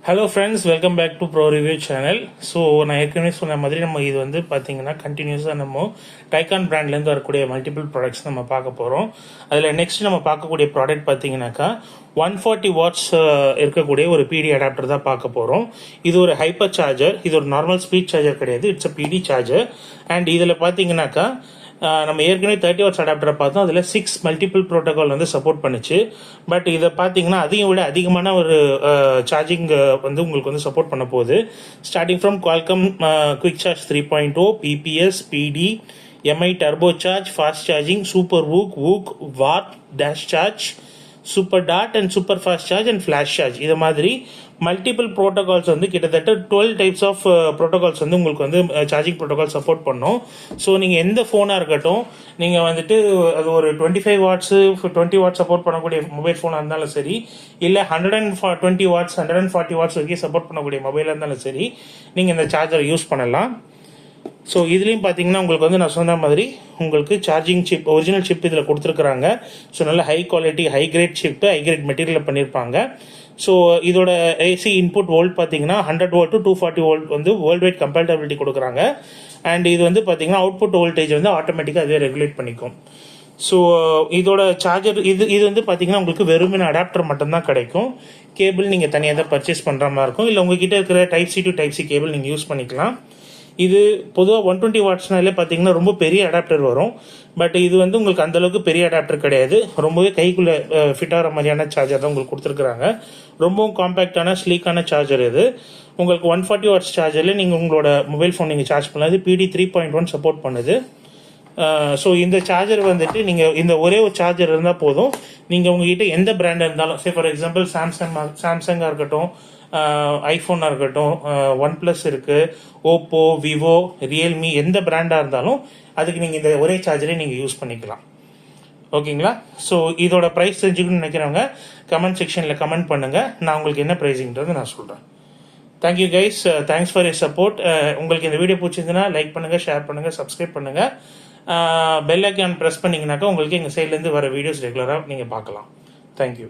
Hello friends, welcome back to Pro Review channel. So நான் ஏற்கனவே சொன்ன மாதிரி நம்ம இது வந்து பார்த்தீங்கன்னா கண்டினியூஸாக நம்ம டைகான் பிராண்ட்லேருந்து வரக்கூடிய மல்டிபிள் ப்ராடக்ட்ஸ் நம்ம பார்க்க போகிறோம். அதில் நெக்ஸ்ட் நம்ம பார்க்கக்கூடிய ப்ராடக்ட் பார்த்தீங்கன்னாக்கா 140 வாட்ஸ் இருக்கக்கூடிய ஒரு பிடி அடாப்டர் தான் பார்க்க போகிறோம். இது ஒரு ஹைப்பர் சார்ஜர், இது ஒரு நார்மல் ஸ்பீட் சார்ஜர் கிடையாது, இட்ஸ் அ பிடி சார்ஜர். அண்ட் இதில் பார்த்தீங்கன்னாக்கா நம்ம ஏற்கனவே 30 வாட்ஸ் அடாப்டரை பார்த்தோம். அதில் 6 மல்டிபிள் ப்ரோட்டோகால் வந்து சப்போர்ட் பண்ணிச்சு. பட் இதை பார்த்தீங்கன்னா அதையும் விட அதிகமான ஒரு சார்ஜிங் வந்து உங்களுக்கு வந்து சப்போர்ட் பண்ண போகுது. Starting from Qualcomm quick charge 3.0, PPS, PD, MI turbo charge, fast charging, super VOOC, watt, dash charge, super டாட் and super fast charge and flash charge. இது மாதிரி மல்டிபிள் ப்ரோட்டோகால்ஸ் வந்து கிட்டத்தட்ட 12 டைப்ஸ் ஆஃப் ப்ரோட்டோகால்ஸ் வந்து உங்களுக்கு வந்து சார்ஜிங் ப்ரோட்டோகால் சப்போர்ட் பண்ணும். So நீங்கள் எந்த ஃபோனாக இருக்கட்டும், நீங்கள் வந்துட்டு அது ஒரு 25 வாட்ஸு 20 வாட்ஸ் சப்போர்ட் பண்ணக்கூடிய மொபைல் ஃபோனாக இருந்தாலும் சரி, இல்லை 120 வாட்ஸ் 140 வாட்ஸ் வரைக்கும் சப்போர்ட் பண்ணக்கூடிய மொபைலாக இருந்தாலும் சரி, நீங்கள் இந்த சார்ஜரை யூஸ் பண்ணலாம். ஸோ இதுலேயும் பார்த்தீங்கன்னா உங்களுக்கு வந்து நான் சொன்ன மாதிரி உங்களுக்கு சார்ஜிங் சிப், ஒரிஜினல் சிப் இதில் கொடுத்துருக்குறாங்க. ஸோ நல்ல high quality, high grade chip, high grade மெட்டீரியலில் பண்ணியிருப்பாங்க. ஸோ இதோட ஏசி இன்புட் வோல்ட் பார்த்தீங்கன்னா 100 வோல்ட் டு 240 வோல்ட் வந்து வேர்ல்டு வைட் கம்பேட்டபிலிட்டி கொடுக்குறாங்க. அண்ட் இது வந்து பார்த்தீங்கன்னா அவுட்புட் வோல்டேஜ் வந்து ஆட்டோமேட்டிக்காக அதுவே ரெகுலேட் பண்ணிக்கும். ஸோ இதோட சார்ஜர் இது வந்து பார்த்தீங்கன்னா உங்களுக்கு வெறுமனே அடாப்டர் மட்டும்தான் கிடைக்கும். கேபிள் நீங்கள் தனியாக தான் பர்ச்சேஸ் பண்ணுற மாதிரி இருக்கும், இல்லை உங்ககிட்ட இருக்கிற type C to type C cable நீங்கள் யூஸ் பண்ணிக்கலாம். இது பொதுவாக 120 வாட்ஸ்னாலே பார்த்தீங்கன்னா ரொம்ப பெரிய அடாப்டர் வரும். பட் இது வந்து உங்களுக்கு அந்தளவுக்கு பெரிய அடாப்டர் கிடையாது, ரொம்பவே கைக்குள்ளே ஃபிட் ஆகிற மாதிரியான சார்ஜர் தான் உங்களுக்கு கொடுத்துருக்குறாங்க. ரொம்பவும் காம்பேக்டான ஸ்லீக்கான சார்ஜர் இது. உங்களுக்கு 140 வாட்ஸ் சார்ஜரில் நீங்கள் உங்களோட மொபைல் ஃபோன் நீங்கள் சார்ஜ் பண்ணலாம். பிடி 3.1 சப்போர்ட் பண்ணுது. ஸோ இந்த சார்ஜர் வந்துட்டு நீங்கள் இந்த ஒரே ஒரு சார்ஜர் இருந்தால் போதும். நீங்கள் உங்ககிட்ட எந்த பிராண்டாக இருந்தாலும், சே ஃபார் எக்ஸாம்பிள் சாம்சங்காக இருக்கட்டும், ஐஃபோனாக இருக்கட்டும், ஒன் ப்ளஸ் இருக்குது, ஓப்போ, விவோ, ரியல்மி, எந்த பிராண்டாக இருந்தாலும் அதுக்கு நீங்கள் இந்த ஒரே சார்ஜரே நீங்கள் யூஸ் பண்ணிக்கலாம். ஓகேங்களா? ஸோ இதோட ப்ரைஸ் தெரிஞ்சுக்கணும்னு நினைக்கிறவங்க கமெண்ட் செக்ஷனில் கமெண்ட் பண்ணுங்கள். நான் உங்களுக்கு என்ன ப்ரைஸிங்கிறது நான் சொல்கிறேன். Thank you guys, thanks for your support. உங்களுக்கு இந்த வீடியோ பிடிச்சிருந்துன்னா லைக் பண்ணுங்கள், ஷேர் பண்ணுங்கள், சப்ஸ்கிரைப் பண்ணுங்கள். பெல் ஐக்கான் ப்ரெஸ் பண்ணிங்கனாக்கா உங்களுக்கு எங்கள் சைட்லேருந்து வர வீடியோஸ் ரெகுலராக நீங்கள் பார்க்கலாம். தேங்க்யூ.